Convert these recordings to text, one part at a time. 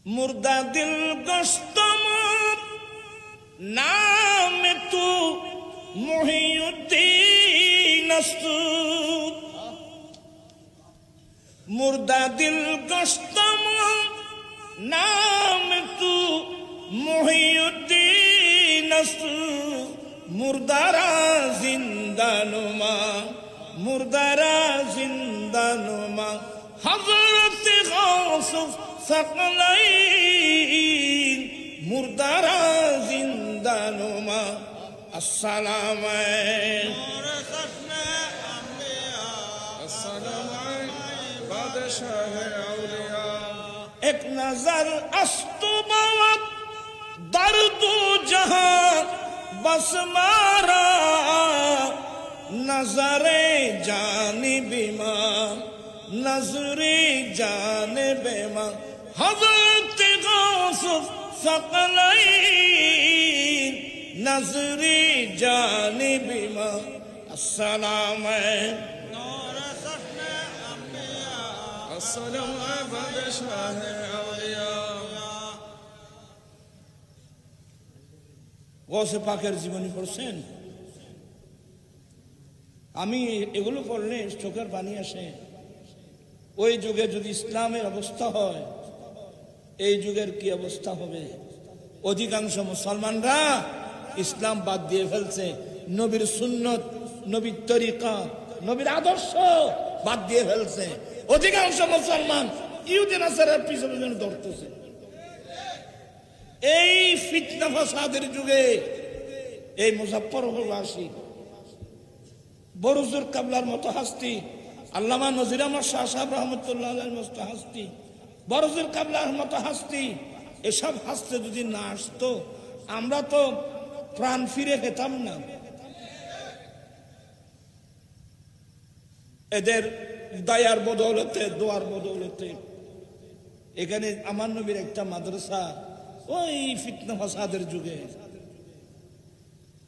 मुर्दा दिल गश्तम नाम तू मुहियुद्दीन मुर्दा दिल गश्तम नाम तू मुहियुद्दीन मुर्दारा जिंदानुमा मुर्दारा जिंदानुमा हजरत गौसुफ सकलैन मुर्दारा जिंदानुमा अस्सलाम एक नजर अस्तुबवत दर्दो जहां बस मारा नजरे जानिबिमा नजरे जानिबिमा हज़रत गौसुफ सकलैन नजरे जानिबिमा अस्सलाम গৌসে পাকের জীবনী পড়ছেন? আমি এগুলো পড়লে চোখের পানি আসে। ওই যুগে যদি ইসলামের অবস্থা হয়, এই যুগের কি অবস্থা হবে? অধিকাংশ মুসলমানরা ইসলাম বাদ দিয়ে ফেলছে, নবীর সুন্নত, নবীর তরিকা, নবীর আদর্শ বাদ দিয়ে ফেলছে। অধিকাংশ মুসলমান ইহুদি নাসারার পিছনে ধরতেছে। এই ফিতনা ফাসাদের যুগে এই মুজাফফরপুরবাসী বরুজুর কাবলার মতো হাস্তি, আল্লামা নজির আহমদ শাহ সাহেব রহমতুল্লাহ আলাইহির মতো হাস্তি, বরুজুর কাবলার মতো হাস্তি, এসব হাসতে যদি না আসতো আমরা তো প্রাণ ফিরে পেতাম না। এদের দয়ার বদৌলতে, দোয়ার বদৌলতে এখানে আমার নবীর একটা মাদ্রাসা ওই ফিতনা ফাসাদের যুগে।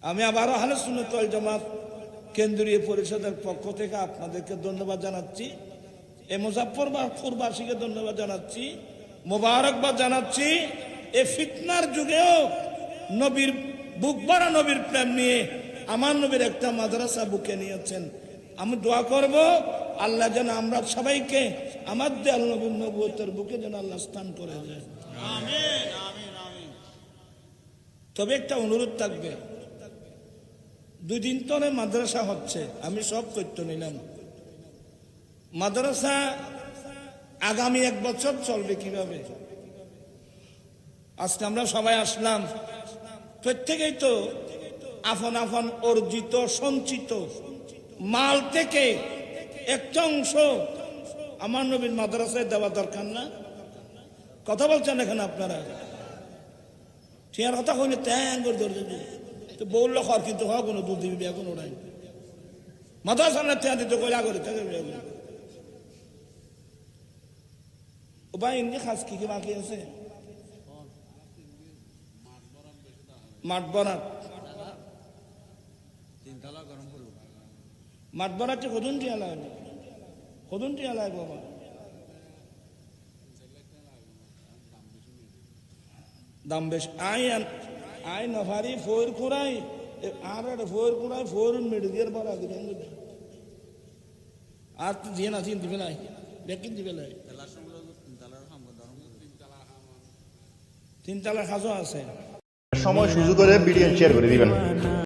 আমি আবারও আহলে সুন্নাত ওয়াল জামাত কেন্দ্রীয় পরিষদের পক্ষ থেকে আপনাদেরকে ধন্যবাদ জানাচ্ছি, এই মুজাফফরপুরবাসীকে ধন্যবাদ জানাচ্ছি, মোবারকবাদ জানাচ্ছি। এই ফিতনার যুগেও নবীর বুক ভরা নবীর প্রেম নিয়ে আমার নবীর একটা মাদ্রাসা বুকে নিয়েছেন। আমি দোয়া করব আল্লাহ যেন আমরা সবাইকে আমার দেয়াল নবীর নবুয়তের বুকে যেন আল্লাহ স্থান করে দেয়। আমিন আমিন আমিন। তবে একটা অনুরোধ থাকবে, 2 দিন ধরে মাদ্রাসা হচ্ছে, আমি সব তথ্য নিলাম। মাদ্রাসা আগামী 1 বছর চলবে কিভাবে? আজকে আমরা সবাই আসলাম, প্রত্যেকেই তো আপন আপন অর্জিত সঞ্চিত মাল থেকে একটা অংশ আমার নবীর মাদ্রাসায় দেওয়া দরকার না? কথা বলছেন এখানে আপনারা? ঠিক কথা কইলে ট্যাং করে ধরে তো বললো খর, কিন্তু হ কোনো দুধ দিবি এখন ওরাই মাদ্রাসা না ট্যাং দিতে কইলা করে ও ভাই এমনি খাস কি কি বাকি আছে? মাঠ বরাত, মাঠ বরাতে কদুন টিয়া লাগবে, কদুন টিয়া লাগবে বাবা। দাম বেশ আই নভারি ফোর কুড়াই আর ফোর কুড়াই ফোর মেডিকেল বলা দিবেন আর তো দিয়ে না চিন দিবে নাই বেকিন দিবে নাই। 3 তালা খাজো আছে। সময় সুযোগ করে ভিডিও শেয়ার করে দিবেন।